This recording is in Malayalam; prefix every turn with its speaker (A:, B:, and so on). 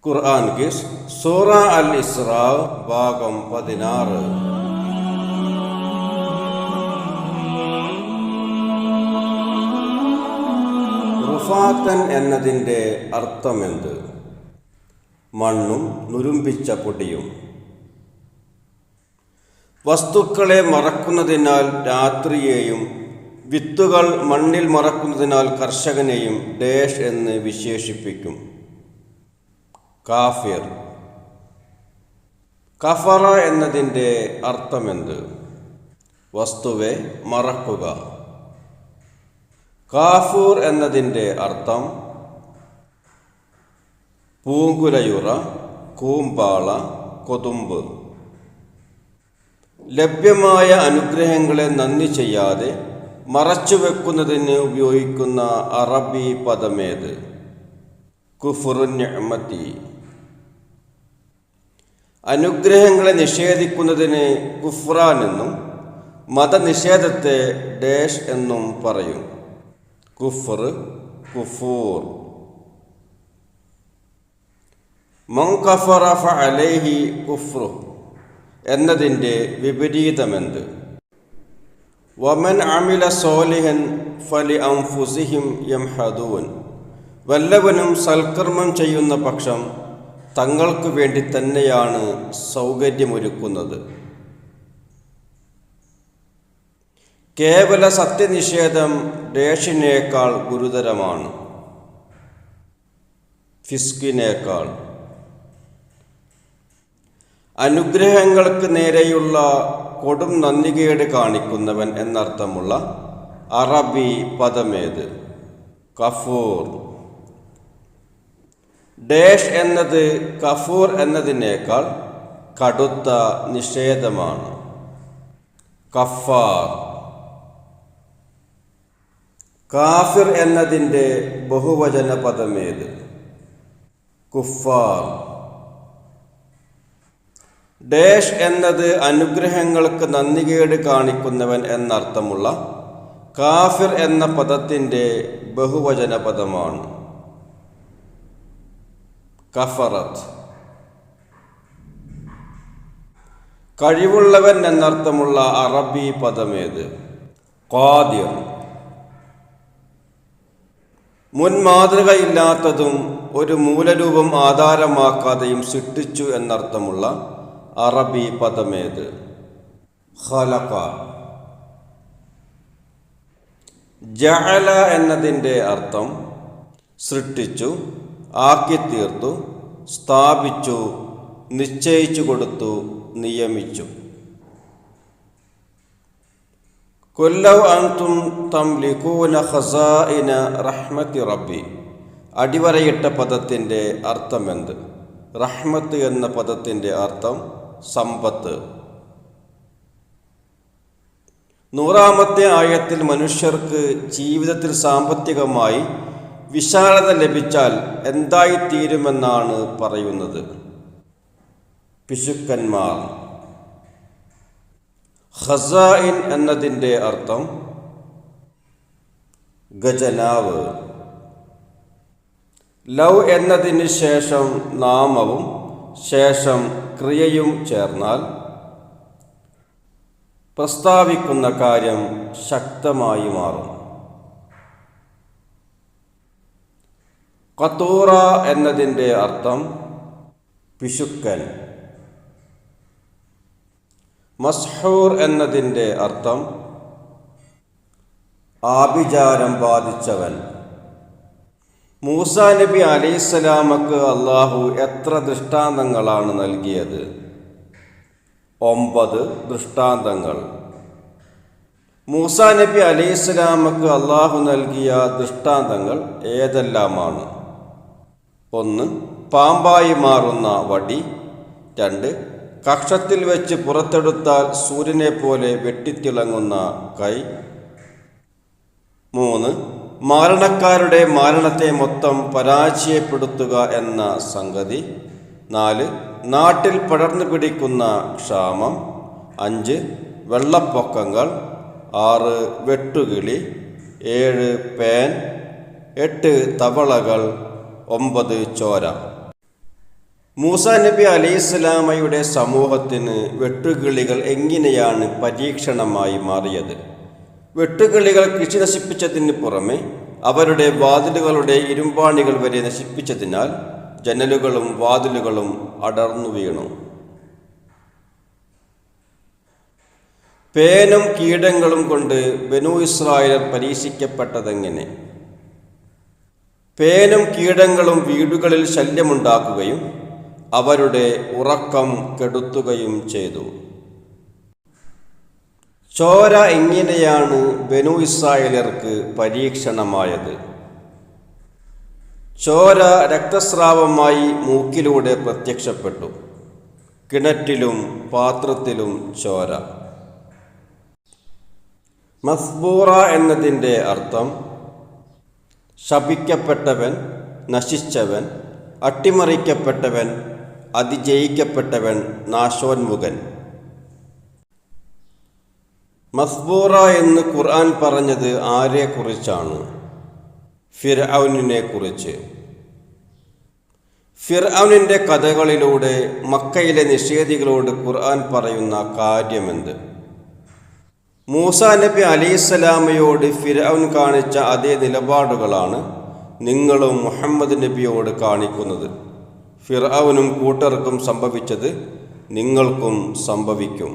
A: ഖുർആൻ കിസ് സൂറ അൽ ഇസ്രാ ഭാഗം 16. റുഫാത്തൻ എന്നതിൻ്റെ അർത്ഥമെന്ത്? മണ്ണും നുരുമ്പിച്ച പൊടിയും. വസ്തുക്കളെ മറക്കുന്നതിനാൽ രാത്രിയെയും വിത്തുകൾ മണ്ണിൽ മറക്കുന്നതിനാൽ കർഷകനെയും ഡേഷ് എന്ന് വിശേഷിപ്പിക്കും. കാഫിർ. കഫറ എന്നതിൻ്റെ അർത്ഥമെന്ത്? വസ്തുവെ മറക്കുക. കാഫൂർ എന്നതിൻ്റെ അർത്ഥം പൂങ്കുലയുറ, കൂമ്പാള, കൊതുമ്പ്. ലഭ്യമായ അനുഗ്രഹങ്ങളെ നന്ദി ചെയ്യാതെ മറച്ചുവെക്കുന്നതിന് ഉപയോഗിക്കുന്ന അറബി പദമേത്? കുഫ്റുൻ നിഅമതി. അനുഗ്രഹങ്ങളെ നിഷേധിക്കുന്നതിന് കുഫ്രാൻ എന്നും മതനിഷേധത്തെ ഡേഷ് എന്നും പറയും. കുഫ്ർ, കുഫൂർ. മൻ കഫറ ഫഅലൈഹി കുഫ്റു എന്നതിൻ്റെ വിപരീതമെന്ത്? വമൻ അമില സോലിഹൻ ഫലി അൻഫുസിഹിം യംഹദൂൻ. വല്ലവനും സൽക്കർമ്മം ചെയ്യുന്ന പക്ഷം തങ്ങൾക്ക് വേണ്ടി തന്നെയാണ് സൗകര്യമൊരുക്കുന്നത്. കേവല സത്യനിഷേധം ഡേഷിനേക്കാൾ ഗുരുതരമാണ്, ഫിസ്കിനേക്കാൾ. അനുഗ്രഹങ്ങൾക്ക് നേരെയുള്ള കൊടും നന്ദികേട് കാണിക്കുന്നവൻ എന്നർത്ഥമുള്ള അറബി പദമേത്? കഫൂർ. ഡേഷ് എന്നത് കഫൂർ എന്നതിനേക്കാൾ കടുത്ത നിഷേധമാണ്, കഫാർ. കാഫിർ എന്നതിൻ്റെ ബഹുവചന പദമേത്? കുഫാർ. ഡേഷ് എന്നത് അനുഗ്രഹങ്ങൾക്ക് നന്ദികേട് കാണിക്കുന്നവൻ എന്നർത്ഥമുള്ള കാഫിർ എന്ന പദത്തിൻ്റെ ബഹുവചന പദമാണ്, കഫറത്ത്. കഴിവുള്ളവൻ എന്നർത്ഥമുള്ള അറബി പദമേത്? ഖാദിർ. മുൻമാതൃകയില്ലാത്തതും ഒരു മൂലരൂപം ആധാരമാക്കാതെയും സൃഷ്ടിച്ചു എന്നർത്ഥമുള്ള അറബി പദമേത്? ഖലഖ. ജഅല എന്നതിൻ്റെ അർത്ഥം സൃഷ്ടിച്ചു, ആക്കിത്തീർത്തു, സ്ഥാപിച്ചു, നിശ്ചയിച്ചു കൊടുത്തു, നിയമിച്ചു. കുല്ലൗ അൻതും തംലികൂന ഖസാഇന റഹ്മത്തി റബ്ബി. അടിവരയിട്ട പദത്തിൻ്റെ അർത്ഥമെന്ത്? റഹ്മത്ത് എന്ന പദത്തിൻ്റെ അർത്ഥം സമ്പത്ത്. 100-ാമത്തെ ആയത്തിൽ മനുഷ്യർക്ക് ജീവിതത്തിൽ സാമ്പത്തികമായി വിശാലത ലഭിച്ചാൽ എന്തായിത്തീരുമെന്നാണ് പറയുന്നത്? പിശുക്കന്മാർ. ഖസാഇൻ എന്നതിൻ്റെ അർത്ഥം ഖജനാവ്. ലൗ എന്നതിന് ശേഷം നാമവും ശേഷം ക്രിയയും ചേർന്നാൽ പ്രസ്താവിക്കുന്ന കാര്യം ശക്തമായി മാറും. ഖതൂറ എന്നതിൻ്റെ അർത്ഥം പിശുക്കൻ. മസ്ഹൂർ എന്നതിൻ്റെ അർത്ഥം ആഭിചാരം ബാധിച്ചവൻ. മൂസാ നബി അലൈഹിസ്സലാമക്ക് അള്ളാഹു എത്ര ദൃഷ്ടാന്തങ്ങളാണ് നൽകിയത്? 9 ദൃഷ്ടാന്തങ്ങൾ. മൂസാ നബി അലൈഹിസ്സലാമക്ക് അള്ളാഹു നൽകിയ ദൃഷ്ടാന്തങ്ങൾ ഏതെല്ലാമാണ്? 1. പാമ്പായി മാറുന്ന വടി. 2. കക്ഷത്തിൽ വെച്ച് പുറത്തെടുത്താൽ സൂര്യനെ പോലെ വെട്ടിത്തിളങ്ങുന്ന കൈ. 3. മാരണക്കാരുടെ മാരണത്തെ മൊത്തം പരാജയപ്പെടുത്തുക എന്ന സംഗതി. 4. നാട്ടിൽ പടർന്നു പിടിക്കുന്ന ക്ഷാമം. 5. വെള്ളപ്പൊക്കങ്ങൾ. 6. വെട്ടുകിളി. 7. പേൻ. 8 തവളകൾ, 9 ചോര. മൂസാ നബി അലൈഹിസ്സലാമയുടെ സമൂഹത്തിന് വെട്ടുകിളികൾ എങ്ങനെയാണ് പരീക്ഷണമായി മാറിയത്? വെട്ടുകിളികൾ കൃഷി നശിപ്പിച്ചതിന് പുറമെ അവരുടെ വാതിലുകളുടെ ഇരുമ്പാണികൾ വരെ നശിപ്പിച്ചതിനാൽ ജനലുകളും വാതിലുകളും അടർന്നു വീണു. പേനും കീടങ്ങളും കൊണ്ട് ബനൂ ഇസ്രായേൽ പരീക്ഷിക്കപ്പെട്ടതെങ്ങനെ? പേനും കീടങ്ങളും വീടുകളിൽ ശല്യമുണ്ടാക്കുകയും അവരുടെ ഉറക്കം കെടുത്തുകയും ചെയ്തു. ചോര എങ്ങനെയാണ് ബനൂ ഇസ്രായേലർക്ക് പരീക്ഷണമായത്? ചോര രക്തസ്രാവമായി മൂക്കിലൂടെ പ്രത്യക്ഷപ്പെട്ടു. കിണറ്റിലും പാത്രത്തിലും ചോര. മസ്ബൂറ എന്നതിൻ്റെ അർത്ഥം ശപിക്കപ്പെട്ടവൻ, നശിച്ചവൻ, അട്ടിമറിക്കപ്പെട്ടവൻ, അതിജയിക്കപ്പെട്ടവൻ, നാശോന്മുഖൻ. മസ്ബൂറ എന്ന് ഖുർആൻ പറഞ്ഞത് ആരെക്കുറിച്ചാണ്? ഫിർഔനിനെ കുറിച്ച്. ഫിർഔനിൻ്റെ കഥകളിലൂടെ മക്കയിലെ നിഷേധികളോട് ഖുർആൻ പറയുന്ന കാര്യമെന്ത്? മൂസാ നബി അലൈഹിസ്സലാമയോട് ഫിർഔൻ കാണിച്ച അതേ നിലപാടുകളാണ് നിങ്ങളും മുഹമ്മദ് നബിയോട് കാണിക്കുന്നത്. ഫിർഔനും കൂട്ടർക്കും സംഭവിച്ചത് നിങ്ങൾക്കും സംഭവിക്കും.